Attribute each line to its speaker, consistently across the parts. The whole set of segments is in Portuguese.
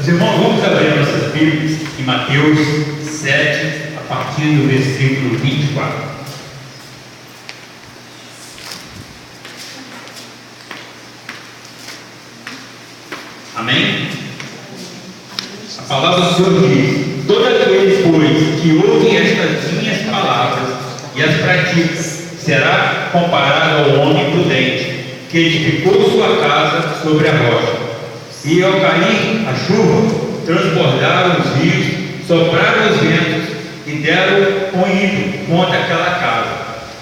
Speaker 1: Meus irmãos, vamos abrir nossas Bíblias em Mateus 7, a partir do versículo 24. Amém? A palavra do Senhor diz: todo aquele, pois, que ouve estas minhas palavras e as pratica, será comparado ao homem prudente, que edificou sua casa sobre a rocha. E ao cair a chuva, transbordaram os rios, sopraram os ventos e deram com ímpeto contra aquela casa,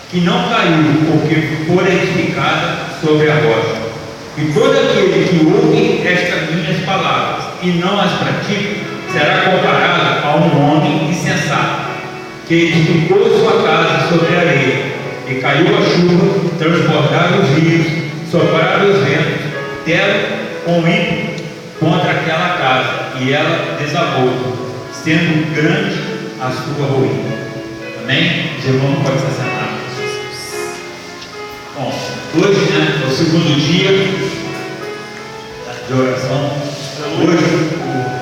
Speaker 1: que não caiu, porque fora edificada sobre a rocha. E todo aquele que ouve estas minhas palavras e não as pratica, será comparado a um homem insensato, que edificou sua casa sobre a areia, e caiu a chuva, transbordaram os rios, sopraram os ventos, deram com ímpeto contra aquela casa, e ela desabou, sendo grande a sua ruína. Amém? Os irmãos podem se assentar. Bom, hoje, é o segundo dia de oração. Hoje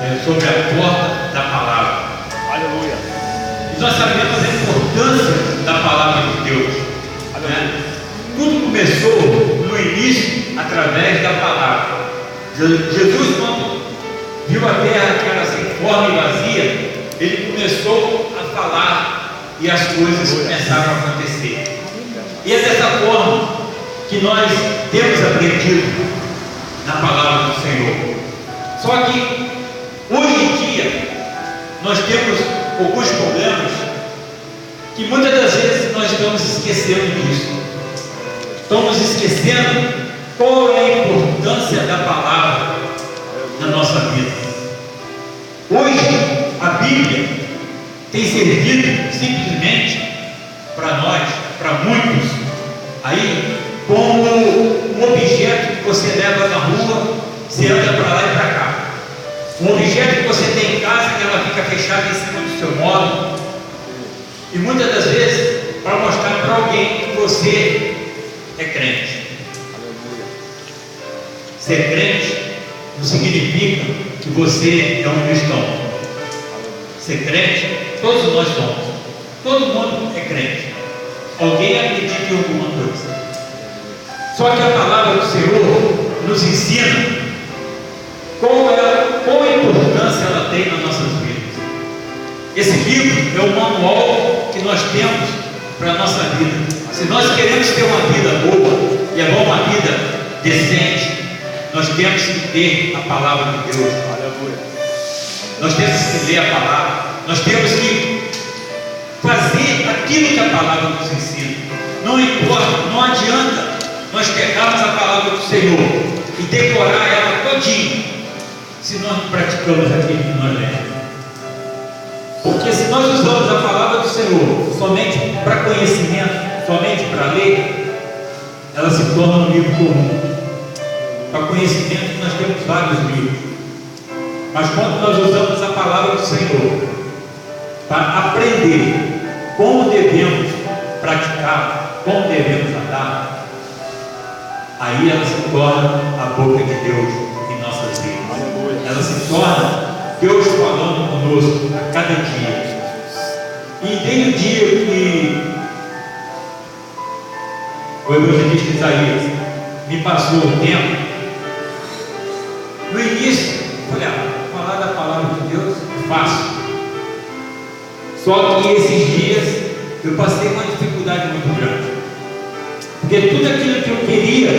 Speaker 1: é sobre a porta da palavra.
Speaker 2: Aleluia.
Speaker 1: E nós sabemos a importância da palavra de Deus. Né? Tudo começou no início através da palavra. Jesus, quando viu a terra que era sem forma e vazia, ele começou a falar e as coisas começaram a acontecer. E é dessa forma que nós temos aprendido na palavra do Senhor. Só que hoje em dia nós temos alguns problemas que muitas das vezes nós estamos esquecendo disso. Estamos esquecendo qual é a importância da palavra na nossa vida. Hoje a Bíblia tem servido simplesmente para nós, para muitos, aí como um objeto que você leva na rua, você anda para lá e para cá. Um objeto que você tem em casa, que ela fica fechada em cima do seu móvel. E muitas das vezes, para mostrar para alguém que você é crente. Ser crente não significa que você é um cristão. Ser crente, todos nós somos. Todo mundo é crente. Alguém acredita em alguma coisa. Só que a palavra do Senhor nos ensina qual a importância ela tem nas nossas vidas. Esse livro é o manual que nós temos para a nossa vida. Se nós queremos ter uma vida boa, levar uma vida decente, nós temos que ter a palavra de Deus. Nós temos que ler a palavra. Nós temos que fazer aquilo que a palavra nos ensina. Não importa, não adianta nós pegarmos a palavra do Senhor e decorar ela todinha, se nós não praticamos aquilo que nós lemos. Porque se nós usamos a palavra do Senhor somente para conhecimento, somente para ler, ela se torna um livro comum. Para conhecimento nós temos vários livros, mas quando nós usamos a palavra do Senhor para aprender como devemos praticar, como devemos andar, aí ela se torna a boca de Deus em nossas vidas. Ela se torna Deus falando conosco a cada dia. E desde o dia que o evangelista Isaías me passou o tempo, no início, olha, falar da palavra de Deus é fácil. Só que esses dias eu passei uma dificuldade muito grande. Porque tudo aquilo que eu queria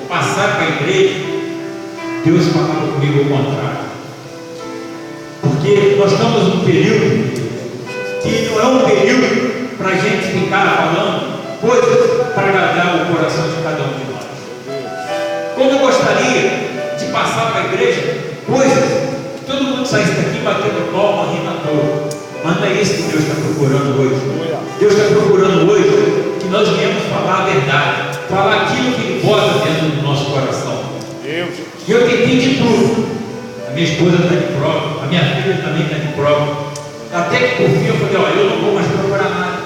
Speaker 1: passar para a igreja, Deus falava comigo ao contrário. Porque nós estamos num período que não é um período para a gente ficar falando coisas para agradar o coração de cada um de nós. Como eu gostaria de passar para a igreja coisas que todo mundo saísse daqui batendo palma, rindo à toa. Mas não é isso que Deus está procurando hoje. Deus está procurando hoje que nós viemos falar a verdade, falar aquilo que Ele bota dentro do nosso coração. E eu tentei de tudo. A minha esposa está de prova, a minha filha também está de prova. Até que por fim eu falei: olha, eu não vou mais procurar nada.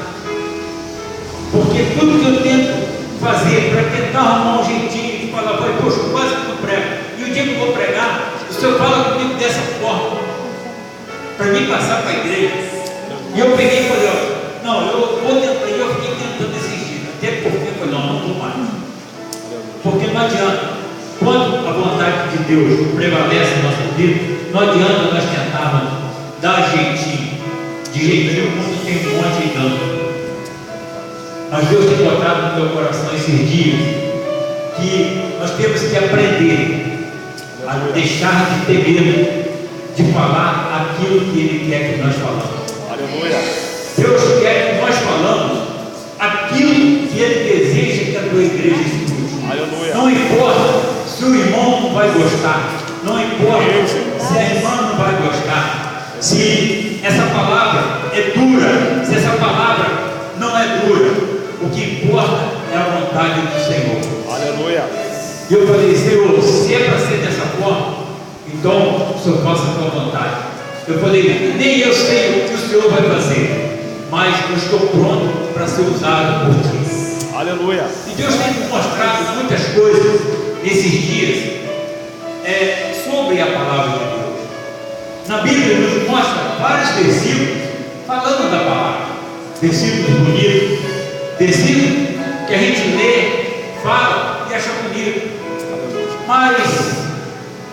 Speaker 1: Porque tudo que eu tento fazer para tentar arrumar um jeitinho de falar, poxa, quase que eu prego. E o dia que eu vou pregar, o Senhor fala comigo dessa forma. mim passar para a igreja. E eu peguei e falei, ó, não, eu vou tentar, e eu fiquei tentando esses dias, até porque eu falei, não vou mais. Porque não adianta. Quando a vontade de Deus prevalece em nossa vida, não adianta nós tentarmos dar jeitinho. De jeitinho quando tem um monte de dano. Mas Deus tem botado no meu coração esses dias que nós temos que aprender a deixar de ter medo de falar aquilo que Ele quer que nós falamos.
Speaker 2: Aleluia.
Speaker 1: Deus quer que nós falamos aquilo que Ele deseja que a tua igreja escute.
Speaker 2: Aleluia.
Speaker 1: Não importa se o irmão não vai gostar, não importa se a irmã não vai gostar, se essa palavra é dura, se essa palavra não é dura. O que importa é a vontade do Senhor.
Speaker 2: Aleluia.
Speaker 1: E eu falei, Senhor, se é para ser dessa forma, então o Senhor faça a tua vontade. Eu falei, nem eu sei o que o Senhor vai fazer, mas eu estou pronto para ser usado por ti.
Speaker 2: Aleluia.
Speaker 1: E Deus tem me mostrado muitas coisas nesses dias sobre a palavra de Deus. Na Bíblia nos mostra vários versículos falando da palavra, versículos bonitos, versículos que a gente lê, fala e acha bonito, mas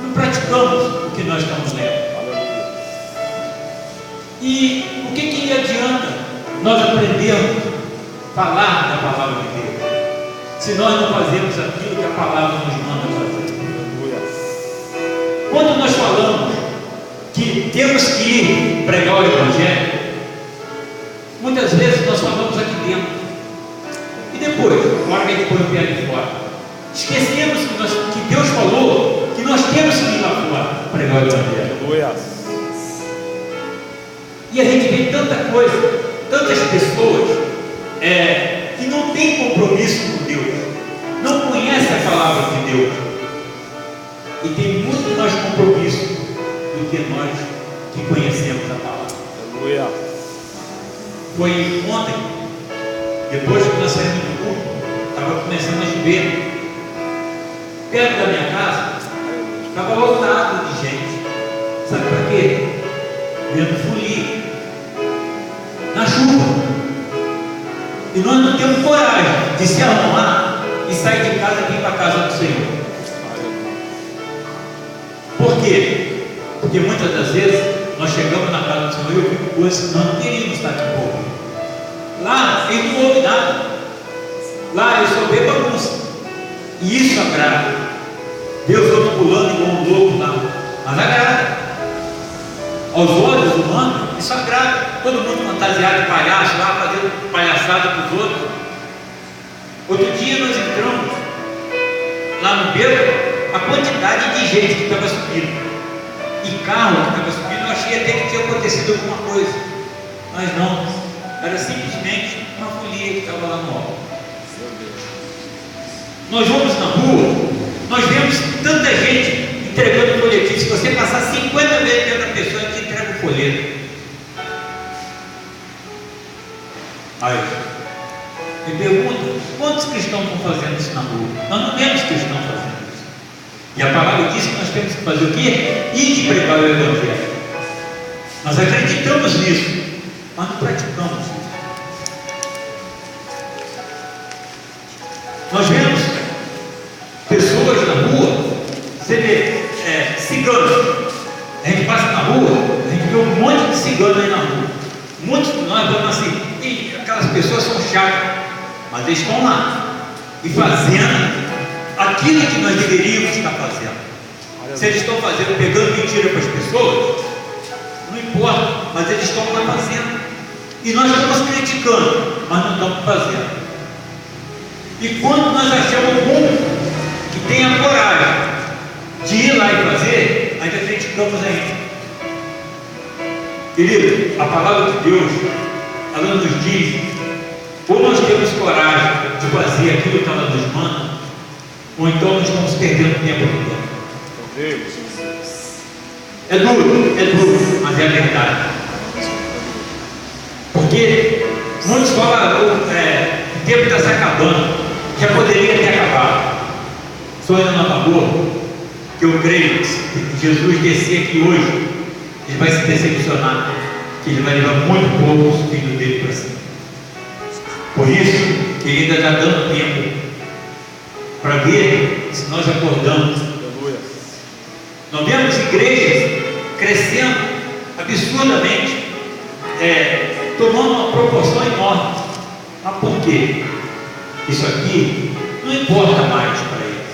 Speaker 1: não praticamos o que nós estamos lendo. E o que adianta nós aprendermos a falar da palavra de Deus, se nós não fazemos aquilo que a palavra nos manda fazer? Quando nós falamos que temos que ir pregar o Evangelho, muitas vezes nós falamos aqui dentro, e depois, na hora que a gente põe o pé de fora, esquecemos que Deus falou que nós temos que ir lá fora pregar o Evangelho. E a gente vê tanta coisa, tantas pessoas que não têm compromisso com Deus, não conhecem a palavra de Deus, e tem muito mais compromisso do que nós que conhecemos a palavra.
Speaker 2: Aleluia.
Speaker 1: Foi ontem, depois que nós saímos do culto, estava começando a chover, perto da minha casa, estava lotado de gente. Sabe para quê? Vendo folia na chuva. E nós não temos coragem de se arrumar e sair de casa e vir para a casa do Senhor. Por quê? Porque muitas das vezes nós chegamos na casa do Senhor e eu fico coisas que nós não queríamos estar aqui um pouco. Lá ele não ouve nada. Lá ele só vê bagunça. E isso agrada. Deus está pulando igual um louco lá. Mas agrada. Aos olhos humanos, isso agrada. Todo mundo fantasiado de palhaço lá, fazendo palhaçada para os outros. Outro dia nós entramos lá no beco, a quantidade de gente que estava subindo. E carro que estava subindo, eu achei até que tinha acontecido alguma coisa. Mas não, era simplesmente uma folia que estava lá no alto. Nós vamos na rua, nós vemos tanta gente entregando folhetim. Se você passar 50 vezes dentro da pessoa, te entrega o folheto. Aí, me pergunta, quantos cristãos estão fazendo isso na rua? Nós não vemos cristãos fazendo isso. E a palavra diz que nós temos que fazer o quê? Ir de pregar o Evangelho. Nós acreditamos nisso, mas não praticamos isso. Nós vemos pessoas na rua, você vê ciganos. A gente passa na rua, a gente vê um monte de ciganos aí na rua. Muitos de nós vamos assim, e aquelas pessoas são chatas, mas eles estão lá e fazendo aquilo que nós deveríamos estar fazendo. Se eles estão fazendo, pegando mentira para as pessoas, não importa, mas eles estão lá fazendo. E nós estamos criticando, mas não estamos fazendo. E quando nós achamos um que tem a coragem de ir lá e fazer, ainda criticamos ainda. Querido, a palavra de Deus, ela nos diz, ou nós temos coragem de fazer aquilo que ela nos manda, ou então nós estamos perdendo tempo aqui dentro. É duro, mas é a verdade. Porque muitos falam, o tempo está se acabando, já poderia ter acabado. Só ainda não acabou, que eu creio que Jesus descer aqui hoje ele vai se decepcionar, que ele vai levar muito poucos filhos dele para cima. Por isso, que ele ainda está dando tempo para ver se nós acordamos. Nós vemos igrejas crescendo absurdamente, tomando uma proporção enorme. Mas por quê? Isso aqui não importa mais para ele.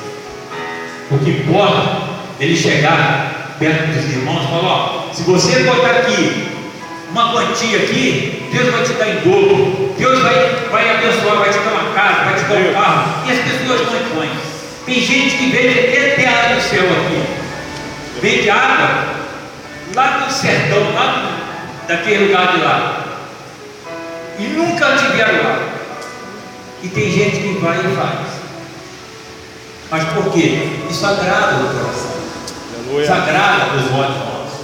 Speaker 1: O que importa é ele chegar perto dos irmãos e falar: ó, se você botar aqui uma quantia aqui, Deus vai te dar em dobro, Deus vai abençoar, vai te dar uma casa, vai te dar um carro. E as pessoas não impõem. Tem gente que vende até água do céu aqui, vende água lá do sertão, lá daquele lugar de lá, e nunca tiveram lá. E tem gente que vai e faz. Mas por quê? Isso agrada o coração. Isso agrada os olhos nossos.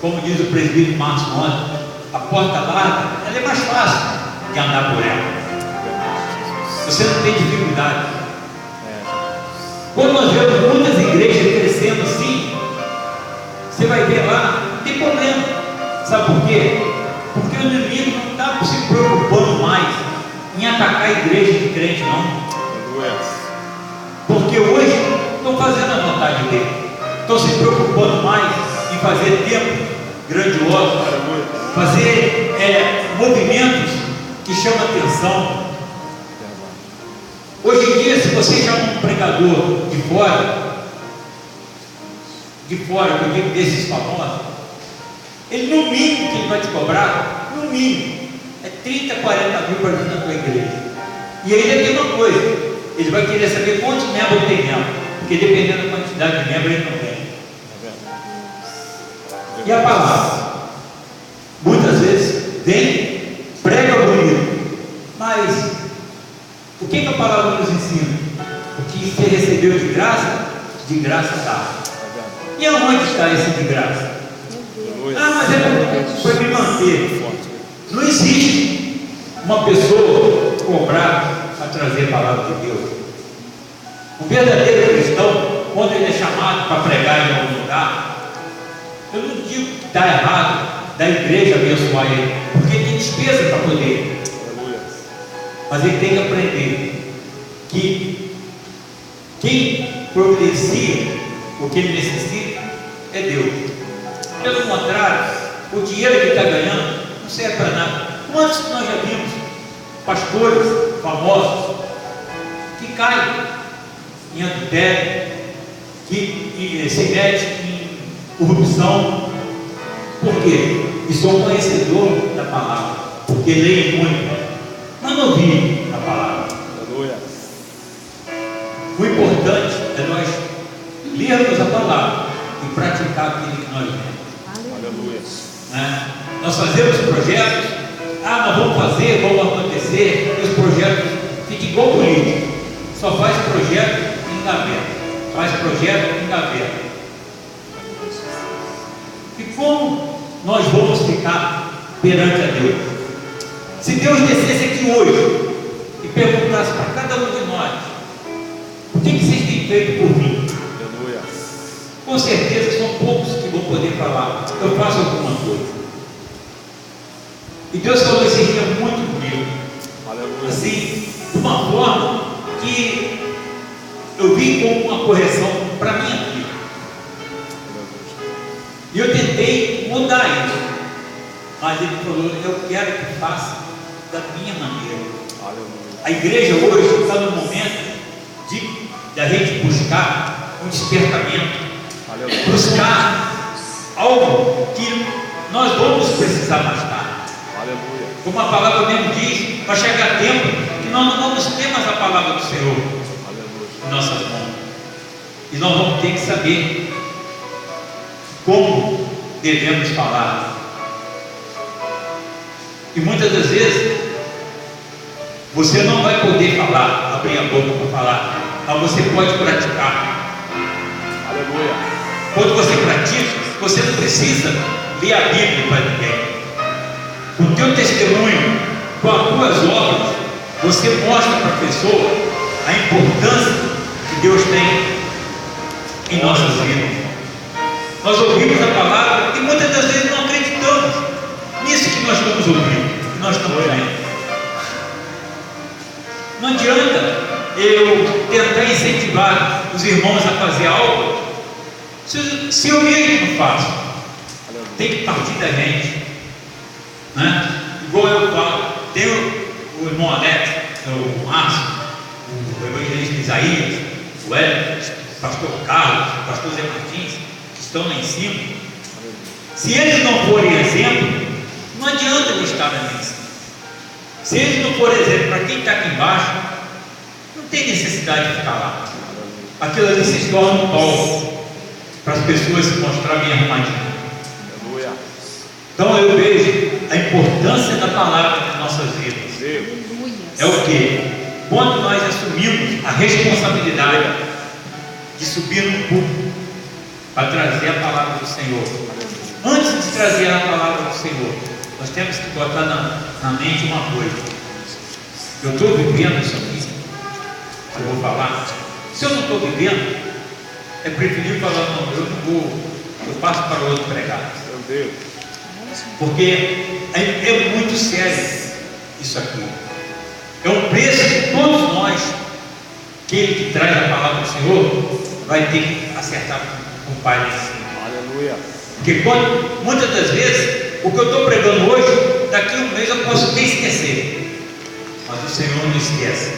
Speaker 1: Como diz o presbítero Márcio ontem, a porta larga, ela é mais fácil de andar por ela. Você não tem dificuldade. Quando nós vemos muitas igrejas crescendo assim, você vai ver lá, não tem problema. Sabe por quê? Porque o inimigo não está se preocupando mais em atacar a igreja de crente, não. Porque hoje estão fazendo a vontade dele, estão se preocupando mais em fazer templos grandiosos, fazer movimentos que chamam atenção. Hoje em dia, se você chama um pregador de fora, que eu digo desses famosos, ele no mínimo que ele vai te cobrar, no mínimo, é 30, 40 mil para vir na tua igreja. E ainda tem uma coisa, ele vai querer saber quantos membros ele tem membro, porque dependendo da quantidade de membros ele não tem. E a palavra? Muitas vezes vem, prega bonito, mas o que a palavra nos ensina? O que você recebeu de graça dá. E aonde está esse de graça? Ah, mas é para me manter. Não existe uma pessoa cobrar a trazer a palavra de Deus. O verdadeiro cristão, quando ele é chamado para pregar em algum lugar, eu não digo que está errado da igreja abençoar ele, porque tem despesa para poder. Mas ele tem que aprender que quem providencia o que ele necessita é Deus. Pelo contrário, o dinheiro que ele está ganhando não serve para nada. Quantos que nós já vimos pastores famosos que caem em adultério, que se metem em corrupção? Por quê? E são conhecedores da palavra, porque leem muito, mas não vivem a palavra. Aleluia. O importante é nós lermos a palavra e praticar aquilo que nós lemos. Aleluia. Nós fazemos projetos, nós vamos fazer, vamos acontecer, e os projetos ficam igual político, só faz projeto em gaveta, E como nós vamos ficar perante a Deus? Se Deus descesse aqui hoje e perguntasse para cada um de nós: o que vocês têm feito por mim? Aleluia. Com certeza são poucos que vão poder falar: eu faço alguma coisa. E Deus falou esse dia muito comigo. Aleluia. Assim, de uma forma que eu vi como uma correção para a minha vida. E eu tentei mudar isso, mas ele falou: eu quero que faça da minha maneira. Aleluia. A igreja hoje está no momento de a gente buscar um despertamento. Aleluia. Buscar algo que nós vamos precisar mais tarde. Aleluia. Como a palavra mesmo diz, vai chegar tempo que nós não vamos ter mais a palavra do Senhor. Aleluia. Em nossas mãos. E nós vamos ter que saber como devemos falar. E muitas das vezes você não vai poder falar, abrir a boca para falar, mas você pode praticar. Aleluia. Quando você pratica, você não precisa ler a Bíblia para ninguém. Com o teu testemunho, com as tuas obras, você mostra para a pessoa a importância que Deus tem em nossas vidas. Nós ouvimos a palavra e muitas das vezes não acreditamos nisso que nós estamos ouvindo, que nós estamos vendo. Não adianta eu tentar incentivar os irmãos a fazer algo se eu mesmo não faço. Tem que partir da gente, né? Igual eu falo, tem o irmão Alex, o Márcio, o evangelista Isaías, o Hélio, o pastor Carlos, o pastor Zé Martins, que estão lá em cima. Se eles não forem exemplo, não adianta eles estarem lá em cima. Se eles não forem exemplo para quem está aqui embaixo, não tem necessidade de ficar lá. Aquilo ali se torna um palco para as pessoas se mostrarem bem arrumadinhas. Então eu vejo a importância da palavra nas nossas vidas. É o que? Quando nós assumimos a responsabilidade de subir no púlpito para trazer a palavra do Senhor. Antes de trazer a palavra do Senhor, nós temos que botar na mente uma coisa. Eu estou vivendo isso aqui. Eu vou falar. Se eu não estou vivendo, é preferível falar, não, eu não vou, eu passo para o outro pregar. Meu Deus. Porque é muito sério isso aqui. É um preço que todos nós, aquele que traz a palavra do Senhor, vai ter que acertar com o Pai lá em cima. Aleluia. Porque muitas das vezes, o que eu estou pregando hoje, daqui a um mês eu posso nem esquecer. Mas o Senhor não esquece.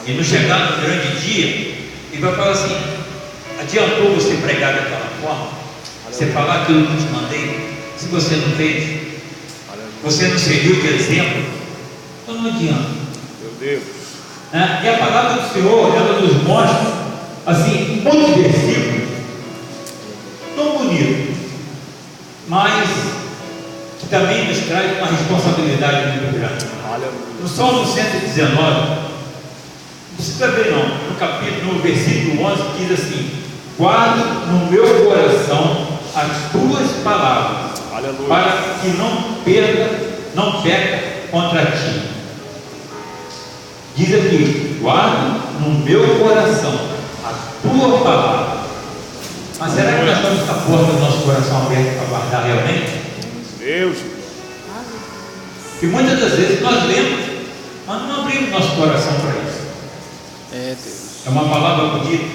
Speaker 1: E no chegar no grande dia, Ele vai falar assim: adiantou você pregar daquela forma? Você falar aquilo que eu te mandei? Se você não fez, você não serviu de exemplo, então não adianta. Meu Deus. E a palavra do Senhor, ela nos mostra assim, muitos versículos tão bonitos, mas que também nos traz uma responsabilidade muito grande. No Salmo 119, não precisa ver não, no versículo 11 diz assim: guarde no meu coração as tuas palavras, aleluia, para que não peca contra ti. Diz aqui: guarde no meu coração a tua palavra. Mas será que nós estamos com a porta do nosso coração aberta para guardar realmente? Deus. E muitas das vezes nós lemos, mas não abrimos nosso coração para isso. É, Deus. É uma palavra bonita,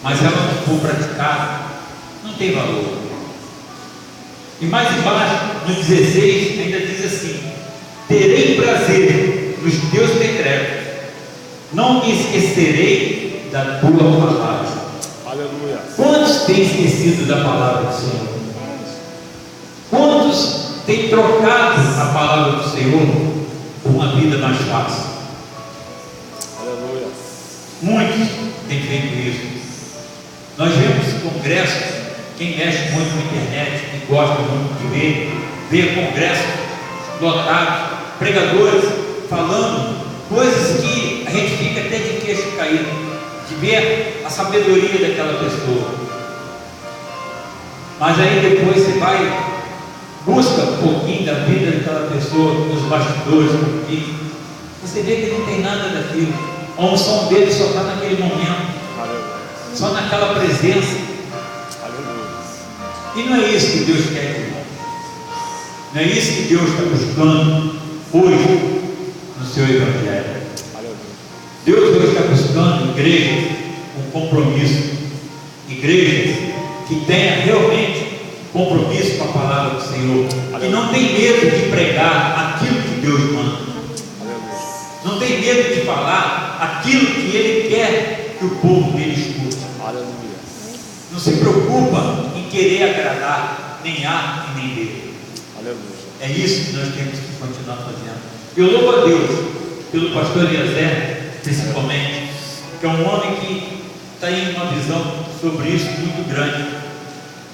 Speaker 1: mas ela não for praticada, não tem valor. E mais embaixo, no 16, ainda diz assim: terei prazer nos teus decretos, não me esquecerei da tua palavra. Aleluia. Quantos têm esquecido da palavra do Senhor? Quantos têm trocado a palavra do Senhor por uma vida mais fácil? Aleluia. Muitos têm feito isso. Nós vemos congressos. Quem mexe muito na internet, que gosta muito de ver congressos lotados, pregadores falando coisas que a gente fica até de queixo caído, de ver a sabedoria daquela pessoa. Mas aí depois você vai, busca um pouquinho da vida daquela pessoa, nos bastidores, um pouquinho, você vê que não tem nada daquilo. A unção dele só está naquele momento, só naquela presença. E não é isso que Deus quer, irmão. Não é isso que Deus está buscando hoje no seu Evangelho. Deus hoje está buscando igrejas com compromisso, igrejas que tenham realmente compromisso com a palavra do Senhor, que não tem medo de pregar aquilo que Deus manda, não tem medo de falar aquilo que Ele quer que o povo dele escute. Não se preocupa em querer agradar nem A e nem B. Aleluia. É isso que nós temos que continuar fazendo. Eu louvo a Deus pelo pastor Eliezer, principalmente, que é um homem que está em uma visão sobre isso muito grande.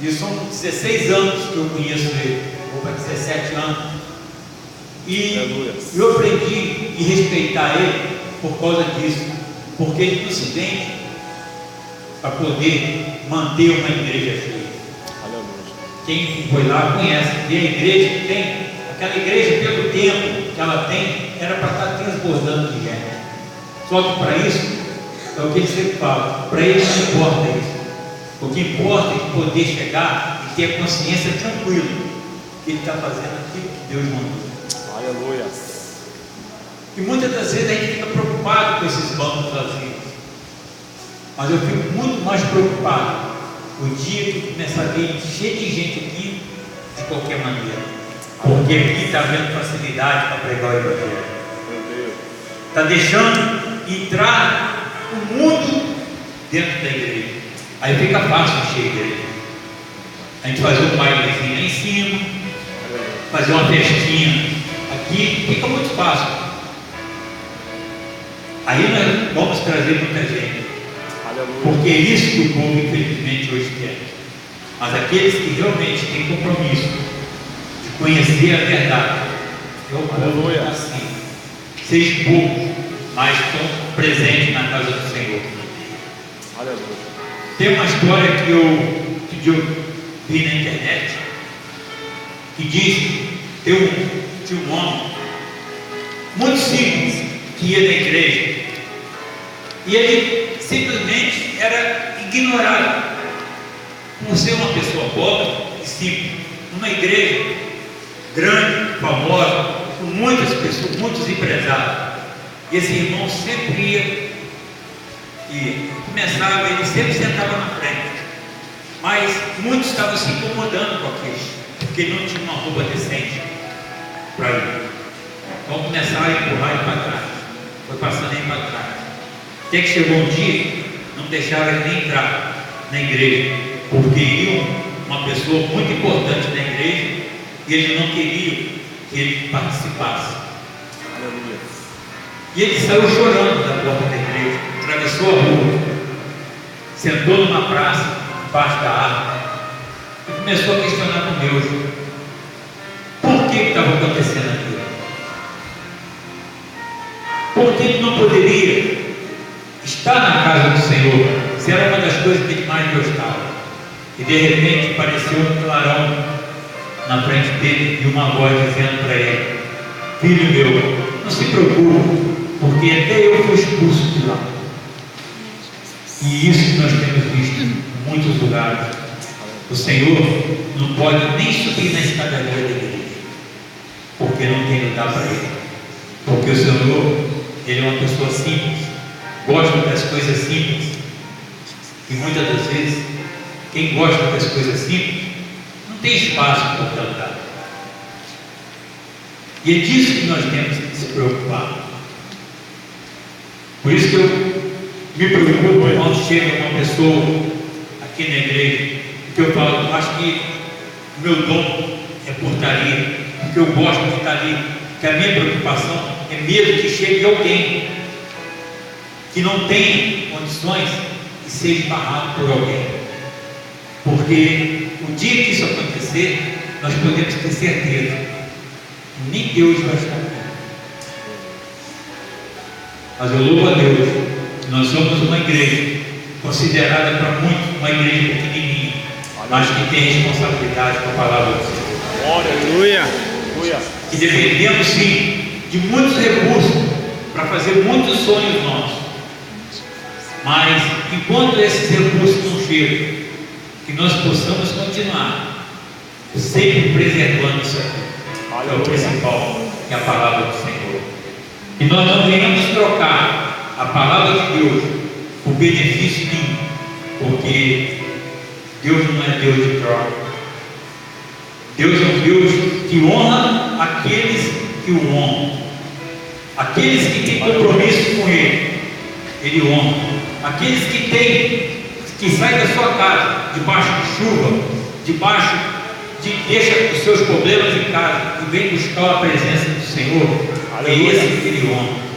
Speaker 1: E são 16 anos que eu conheço ele, ou para 17 anos. E eu aprendi a respeitar ele por causa disso, porque ele não se vende para poder manter uma igreja cheia. Quem foi lá conhece, e a igreja que tem, aquela igreja pelo tempo que ela tem, era para estar transbordando de gente. Só que para isso, é o que ele sempre fala, para ele não importa isso. O que importa é poder chegar e ter a consciência tranquila que ele está fazendo aquilo que Deus mandou.
Speaker 2: Aleluia.
Speaker 1: E muitas das vezes a gente fica preocupado com esses bancos vazios. Mas eu fico muito mais preocupado o dia que começar a vir cheio de gente aqui de qualquer maneira. Porque aqui está havendo facilidade para pregar o Evangelho. Está deixando entrar o mundo dentro da igreja. Aí fica fácil encher a igreja. A gente fazer um bailezinho lá em cima, fazer uma festinha aqui, fica muito fácil. Aí nós vamos trazer muita gente. Porque é isso que o povo infelizmente hoje quer. Mas aqueles que realmente têm compromisso de conhecer a verdade, é o povo assim. Seja poucos, mas estão presentes na casa do Senhor.
Speaker 2: Aleluia.
Speaker 1: Tem uma história que eu vi na internet que diz que tinha um homem muito simples que ia na igreja e ele simplesmente era ignorado por ser uma pessoa pobre e simples, numa igreja grande, famosa, com muitas pessoas, muitos empresários. E esse irmão sempre ia e começava, ele sempre sentava na frente, mas muitos estavam se incomodando com aquilo, porque ele não tinha uma roupa decente para ir. Então começaram a empurrar ele para trás, foi passando ele para trás, até que chegou um dia, não deixaram ele nem entrar na igreja, porque iam uma pessoa muito importante na igreja e eles não queriam que ele participasse.
Speaker 2: Aleluia.
Speaker 1: E ele saiu chorando da porta da igreja, atravessou a rua, sentou numa praça, embaixo da árvore, e começou a questionar com Deus por que estava acontecendo aquilo. Por que ele não poderia estar na casa do Senhor, se era uma das coisas que ele mais gostava? E de repente apareceu um clarão na frente dele e uma voz dizendo para ele: filho meu, não se preocupe, porque até eu fui expulso de lá. E isso que nós temos visto em muitos lugares. O Senhor não pode nem subir na escadaria da igreja, porque não tem lugar para ele. Porque o Senhor, ele é uma pessoa simples, gosta das coisas simples. E muitas das vezes, quem gosta das coisas simples, não tem espaço para qualquer lugar. E é disso que nós temos que se preocupar. Por isso que eu me preocupo quando chega uma pessoa aqui na igreja, porque eu falo, eu acho que o meu dom é portaria, porque eu gosto de estar ali, que a minha preocupação é medo que chegue alguém que não tenha condições e seja barrado por alguém. Porque o dia que isso acontecer, nós podemos ter certeza que nem Deus vai estar aqui. Mas eu louvo a Deus que nós somos uma igreja considerada para muitos uma igreja pequenininha, mas que tem responsabilidade com a palavra do Senhor.
Speaker 2: Aleluia.
Speaker 1: Que dependemos sim de muitos recursos para fazer muitos sonhos nossos. Mas enquanto esses recursos não chegam, que nós possamos continuar sempre preservando isso aqui, que é o principal, que é a palavra do Senhor. E nós não venhamos trocar a palavra de Deus por benefício nenhum, porque Deus não é Deus de troca. Deus é um Deus que honra aqueles que o honram. Aqueles que têm compromisso com Ele, Ele honra. Aqueles que saem da sua casa, debaixo de chuva, deixa os seus problemas em casa e vem buscar a presença do Senhor, é esse que Ele honra.